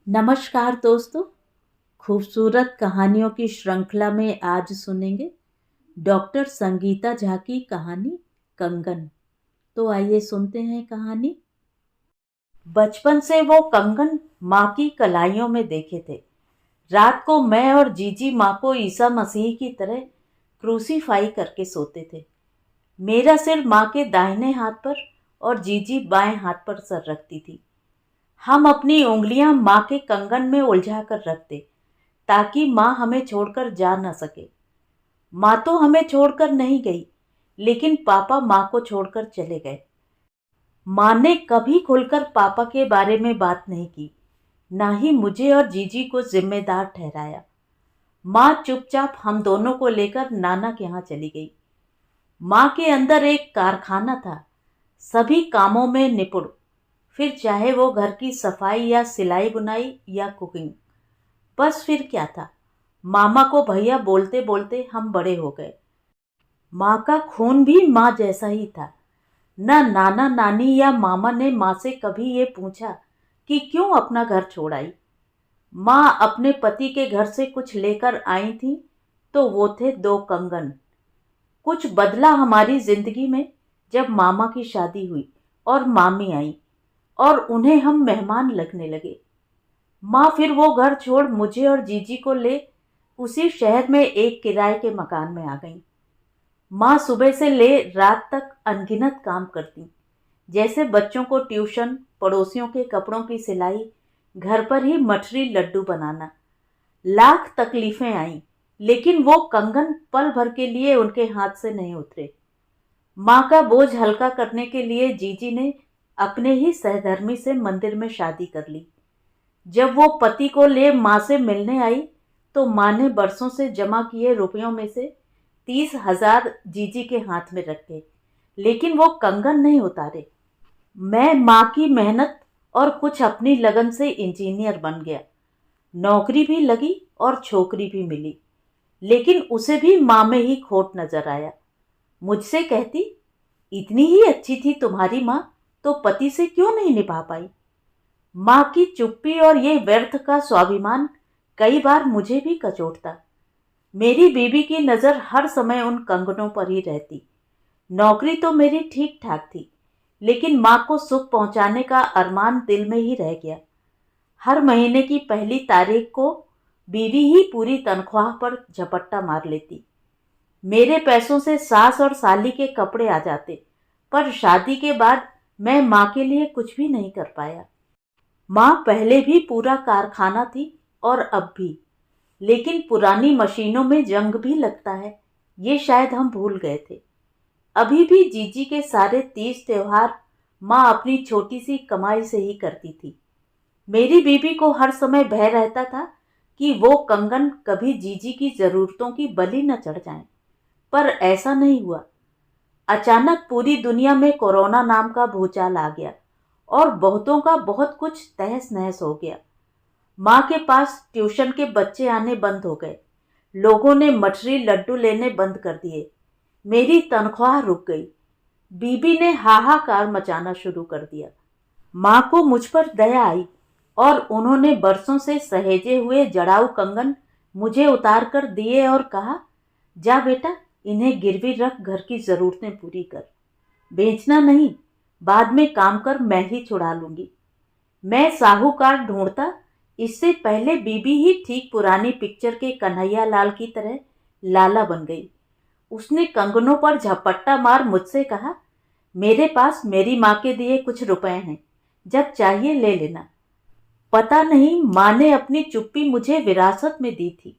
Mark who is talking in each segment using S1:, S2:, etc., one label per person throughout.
S1: नमस्कार दोस्तों। खूबसूरत कहानियों की श्रृंखला में आज सुनेंगे डॉक्टर संगीता झा की कहानी कंगन। तो आइए सुनते हैं कहानी। बचपन से वो कंगन माँ की कलाइयों में देखे थे। रात को मैं और जीजी माँ को ईसा मसीह की तरह क्रूसीफाई करके सोते थे। मेरा सिर माँ के दाहिने हाथ पर और जीजी बाएं हाथ पर सर रखती थी। हम अपनी उंगलियां माँ के कंगन में उलझा कर रखते ताकि माँ हमें छोड़कर जा न सके। माँ तो हमें छोड़कर नहीं गई, लेकिन पापा माँ को छोड़कर चले गए। माँ ने कभी खुलकर पापा के बारे में बात नहीं की, ना ही मुझे और जीजी को जिम्मेदार ठहराया। माँ चुपचाप हम दोनों को लेकर नाना के यहाँ चली गई। माँ के अंदर एक कारखाना था, सभी कामों में निपुण, फिर चाहे वो घर की सफाई या सिलाई बुनाई या कुकिंग। बस फिर क्या था, मामा को भैया बोलते बोलते हम बड़े हो गए। माँ का खून भी माँ जैसा ही था। न नाना नानी या मामा ने माँ से कभी ये पूछा कि क्यों अपना घर छोड़ आई। माँ अपने पति के घर से कुछ लेकर आई थी, तो वो थे 2 कंगन। कुछ बदला हमारी जिंदगी में जब मामा की शादी हुई और मामी आई और उन्हें हम मेहमान लगने लगे। माँ फिर वो घर छोड़ मुझे और जीजी को ले उसी शहर में एक किराए के मकान में आ गई। माँ सुबह से ले रात तक अनगिनत काम करती, जैसे बच्चों को ट्यूशन, पड़ोसियों के कपड़ों की सिलाई, घर पर ही मठरी लड्डू बनाना। लाख तकलीफें आईं, लेकिन वो कंगन पल भर के लिए उनके हाथ से नहीं उतरे। माँ का बोझ हल्का करने के लिए जीजी ने अपने ही सहधर्मी से मंदिर में शादी कर ली। जब वो पति को ले माँ से मिलने आई, तो माँ ने बरसों से जमा किए रुपयों में से 30,000 जीजी के हाथ में रखे, लेकिन वो कंगन नहीं उतारे। मैं माँ की मेहनत और कुछ अपनी लगन से इंजीनियर बन गया। नौकरी भी लगी और छोकरी भी मिली, लेकिन उसे भी माँ में ही खोट नजर आया। मुझसे कहती, इतनी ही अच्छी थी तुम्हारी माँ, तो पति से क्यों नहीं निभा पाई। माँ की चुप्पी और ये व्यर्थ का स्वाभिमान कई बार मुझे भी कचोटता। मेरी बीबी की नज़र हर समय उन कंगनों पर ही रहती। नौकरी तो मेरी ठीक ठाक थी, लेकिन माँ को सुख पहुंचाने का अरमान दिल में ही रह गया। हर महीने की पहली तारीख को बीवी ही पूरी तनख्वाह पर झपट्टा मार लेती। मेरे पैसों से सास और साली के कपड़े आ जाते, पर शादी के बाद मैं माँ के लिए कुछ भी नहीं कर पाया। माँ पहले भी पूरा कारखाना थी और अब भी, लेकिन पुरानी मशीनों में जंग भी लगता है, ये शायद हम भूल गए थे। अभी भी जीजी के सारे तीज त्योहार माँ अपनी छोटी सी कमाई से ही करती थी। मेरी बीबी को हर समय भय रहता था कि वो कंगन कभी जीजी की जरूरतों की बलि न चढ़ जाएं, पर ऐसा नहीं हुआ। अचानक पूरी दुनिया में कोरोना नाम का भूचाल आ गया और बहुतों का बहुत कुछ तहस नहस हो गया। माँ के पास ट्यूशन के बच्चे आने बंद हो गए। लोगों ने मठरी लड्डू लेने बंद कर दिए। मेरी तनख्वाह रुक गई। बीबी ने हाहाकार मचाना शुरू कर दिया। माँ को मुझ पर दया आई और उन्होंने बरसों से सहेजे हुए जड़ाऊ कंगन मुझे उतार कर दिए और कहा, जा बेटा, इन्हें गिरवी रख घर की जरूरतें पूरी कर। बेचना नहीं, बाद में काम कर मैं ही छुड़ा लूंगी। मैं साहूकार ढूंढता, इससे पहले बीबी ही ठीक पुरानी पिक्चर के कन्हैया लाल की तरह लाला बन गई। उसने कंगनों पर झपट्टा मार मुझसे कहा, मेरे पास मेरी माँ के दिए कुछ रुपए हैं, जब चाहिए ले लेना। पता नहीं माँ ने अपनी चुप्पी मुझे विरासत में दी थी।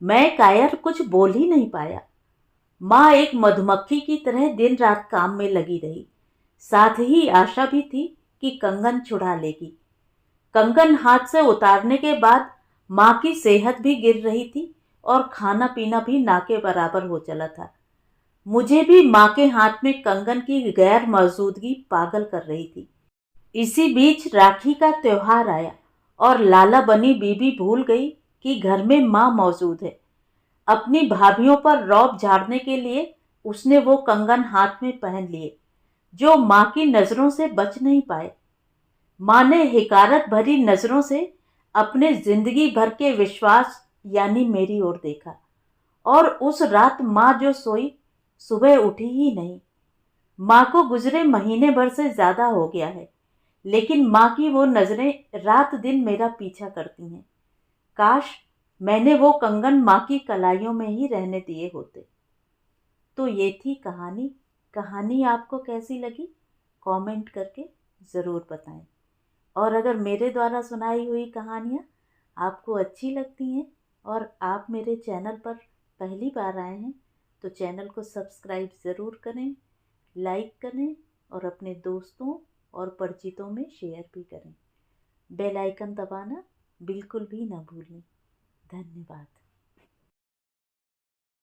S1: मैं कायर कुछ बोल ही नहीं पाया। माँ एक मधुमक्खी की तरह दिन रात काम में लगी रही। साथ ही आशा भी थी कि कंगन छुड़ा लेगी। कंगन हाथ से उतारने के बाद माँ की सेहत भी गिर रही थी और खाना पीना भी ना के बराबर हो चला था। मुझे भी माँ के हाथ में कंगन की गैर मौजूदगी पागल कर रही थी। इसी बीच राखी का त्योहार आया और लाला बनी बीबी भूल गई कि घर में माँ मौजूद है। अपनी भाभीियों पर रौब झाड़ने के लिए उसने वो कंगन हाथ में पहन लिए, जो माँ की नजरों से बच नहीं पाए। माँ ने हिकारत भरी नजरों से अपने जिंदगी भर के विश्वास यानी मेरी ओर देखा। और उस रात माँ जो सोई, सुबह उठी ही नहीं। माँ को गुजरे महीने भर से ज्यादा हो गया है, लेकिन माँ की वो नजरें रात दिन मेरा पीछा करती हैं। काश मैंने वो कंगन माँ की कलाइयों में ही रहने दिए होते। तो ये थी कहानी। कहानी आपको कैसी लगी कमेंट करके ज़रूर बताएं। और अगर मेरे द्वारा सुनाई हुई कहानियाँ आपको अच्छी लगती हैं और आप मेरे चैनल पर पहली बार आए हैं तो चैनल को सब्सक्राइब ज़रूर करें, लाइक करें और अपने दोस्तों और परिचितों में शेयर भी करें। बेल आइकन दबाना बिल्कुल भी ना भूलें। धन्यवाद।